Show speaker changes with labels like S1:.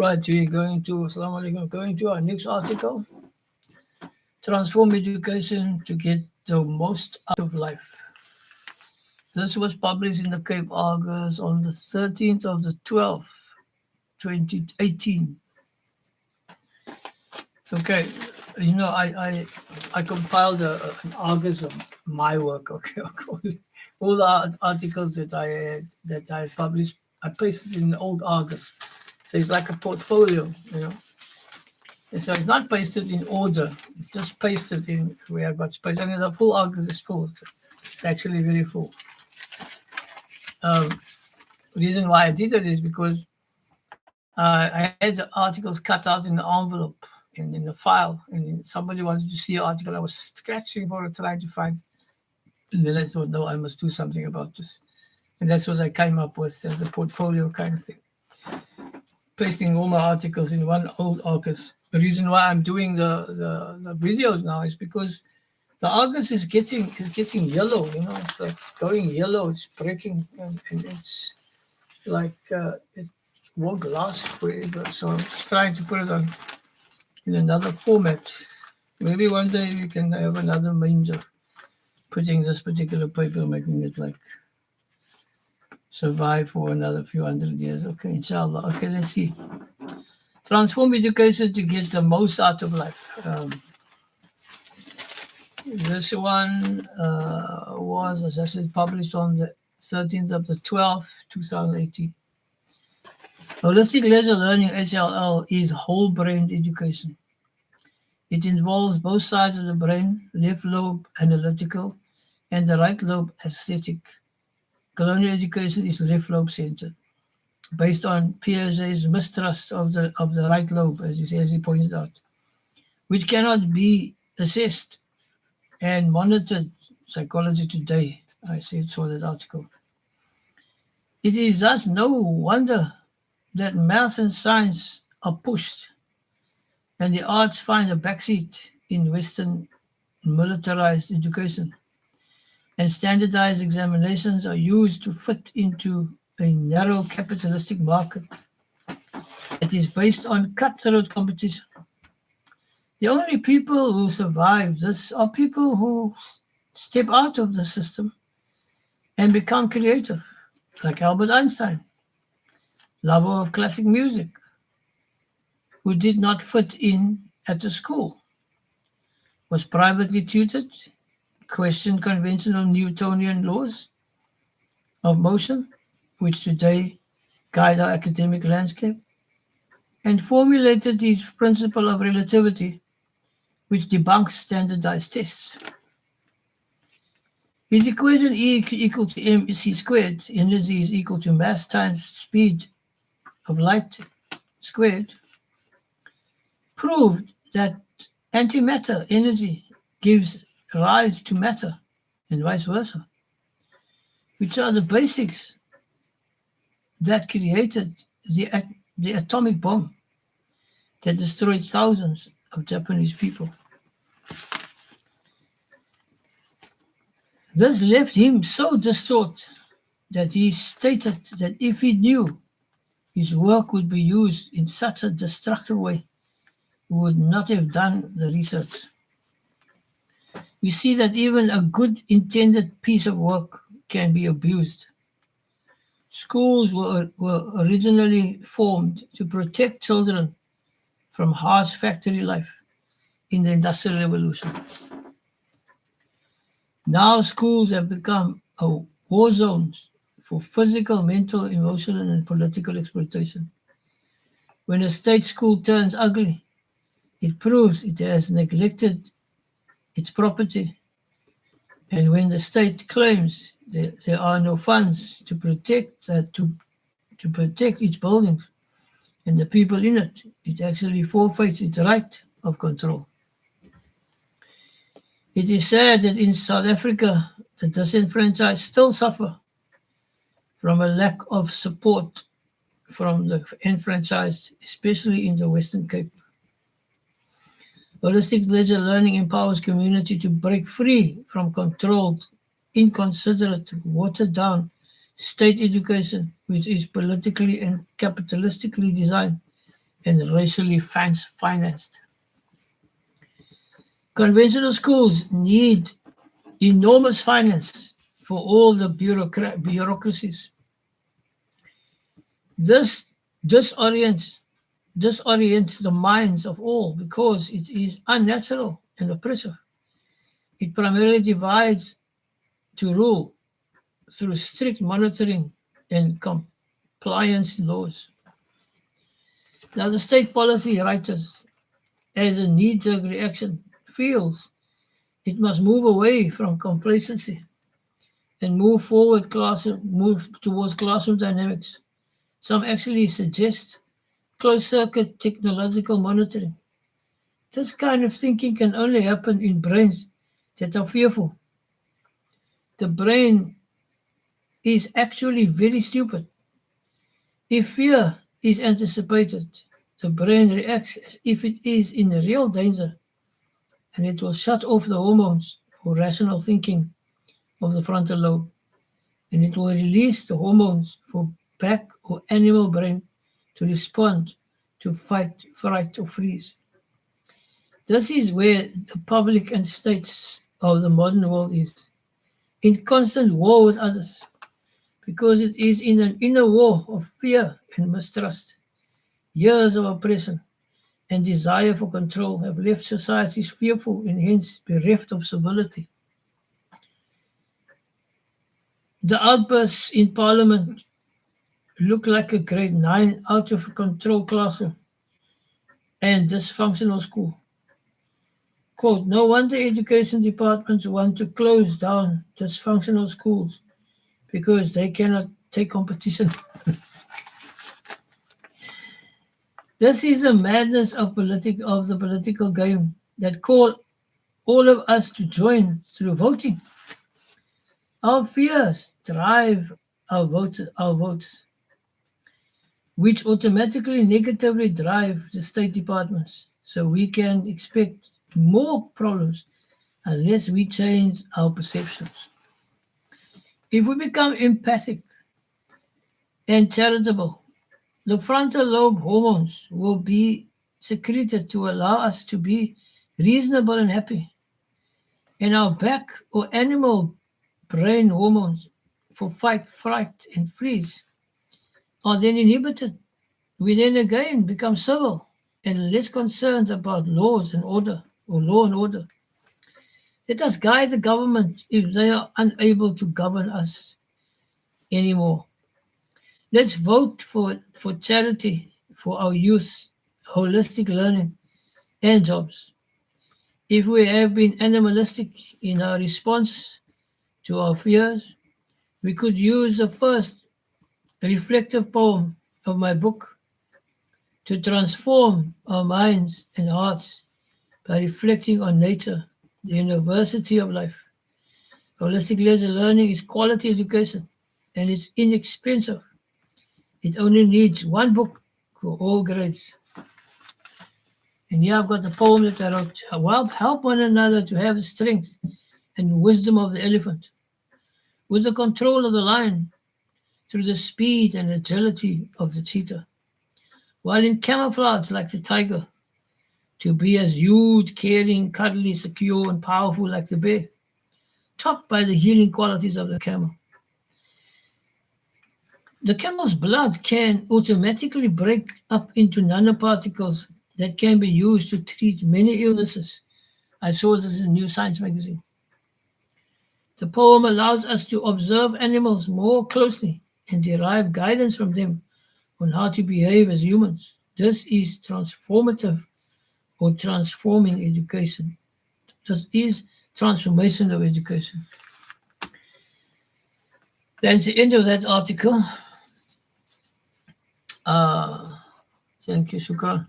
S1: Right, we're going to, Assalamu alaikum, going to our next article. Transform education to get the most out of life. This was published in the Cape Argus on the 13th of the 12th, 2018. Okay, I compiled an Argus of my work. Okay, all the articles that I published, I pasted in the old Argus. So it's like a portfolio. And so it's not pasted in order. It's just pasted in where I got space. And the full Argus is full. It's actually very full. The reason why I did it is because I had the articles cut out in the envelope and in the file. And somebody wanted to see an article. I was scratching for it, trying to find it. And then I thought, no, I must do something about this. And that's what I came up with as a portfolio kind of thing. Pasting all my articles in one old Argus. The reason why I'm doing the videos now is because the Argus is getting yellow. It's like going yellow. It's breaking, and it's like it won't last forever. So I'm just trying to put it on in another format. Maybe one day we can have another means of putting this particular paper, making it like survive for another few hundred years. Okay, inshallah. Okay, let's see. Transform education to get the most out of life. This one was, as I said, published on the 13th of the 12th, 2018. Holistic Leisure Learning, HLL, is whole-brained education. It involves both sides of the brain, left lobe analytical and the right lobe aesthetic. Colonial education is left lobe centered, based on Piaget's mistrust of the right lobe, as he pointed out, which cannot be assessed and monitored. Psychology Today, I saw that article. It is thus no wonder that math and science are pushed and the arts find a backseat in Western militarized education, and standardized examinations are used to fit into a narrow capitalistic market that is based on cutthroat competition. The only people who survive this are people who step out of the system and become creative, like Albert Einstein, lover of classic music, who did not fit in at the school, was privately tutored, questioned conventional Newtonian laws of motion, which today guide our academic landscape, and formulated his principle of relativity, which debunks standardized tests. His equation E equal to mc squared, energy is equal to mass times speed of light squared, proved that antimatter energy gives rise to matter and vice versa, which are the basics that created the atomic bomb that destroyed thousands of Japanese people. This left him so distraught that he stated that if he knew his work would be used in such a destructive way, he would not have done the research. We see that even a good intended piece of work can be abused. Schools were originally formed to protect children from harsh factory life in the Industrial Revolution. Now schools have become war zones for physical, mental, emotional, and political exploitation. When a state school turns ugly, it proves it has neglected its property. And when the state claims that there are no funds to protect its buildings and the people in it, it actually forfeits its right of control. It is sad that in South Africa, the disenfranchised still suffer from a lack of support from the enfranchised, especially in the Western Cape. Holistic Leisure Learning empowers community to break free from controlled, inconsiderate, watered-down state education, which is politically and capitalistically designed and racially financed. Conventional schools need enormous finance for all the bureaucracies. This disorients the minds of all because it is unnatural and oppressive. It primarily divides to rule through strict monitoring and compliance laws. Now, the state policy writers, as a knee-jerk reaction, feels it must move away from complacency and move towards classroom dynamics. Some actually suggest closed-circuit technological monitoring. This kind of thinking can only happen in brains that are fearful. The brain is actually very stupid. If fear is anticipated, the brain reacts as if it is in real danger, and it will shut off the hormones for rational thinking of the frontal lobe, and it will release the hormones for back or animal brain to respond to fight, fright, or freeze. This is where the public and states of the modern world is, in constant war with others, because it is in an inner war of fear and mistrust. Years of oppression and desire for control have left societies fearful and hence bereft of civility. The outbursts in Parliament look like a grade 9 out of control classroom and dysfunctional school. Quote, no wonder education departments want to close down dysfunctional schools because they cannot take competition. This is the madness of the political game that call all of us to join through voting. Our fears drive our votes, which automatically negatively drive the state departments. So we can expect more problems unless we change our perceptions. If we become empathic and charitable, the frontal lobe hormones will be secreted to allow us to be reasonable and happy. And our back or animal brain hormones for fight, fright, and freeze are then inhibited. We then again become civil and less concerned about laws and order or law and order. Let us guide the government if they are unable to govern us anymore. Let's vote for charity for our youth, holistic learning, and jobs. If we have been animalistic in our response to our fears, we could use the first reflective poem of my book to transform our minds and hearts by reflecting on nature, the university of life. Holistic leisure learning is quality education and it's inexpensive. It only needs one book for all grades. And here I've got the poem that I wrote. Well, help one another to have the strength and wisdom of the elephant, with the control of the lion, through the speed and agility of the cheetah, while in camouflage like the tiger, to be as huge, caring, cuddly, secure, and powerful like the bear, topped by the healing qualities of the camel. The camel's blood can automatically break up into nanoparticles that can be used to treat many illnesses. I saw this in New Science magazine. The poem allows us to observe animals more closely and derive guidance from them on how to behave as humans. This is transformative or transforming education. This is transformation of education. That's the end of that article. Thank you, Shukran.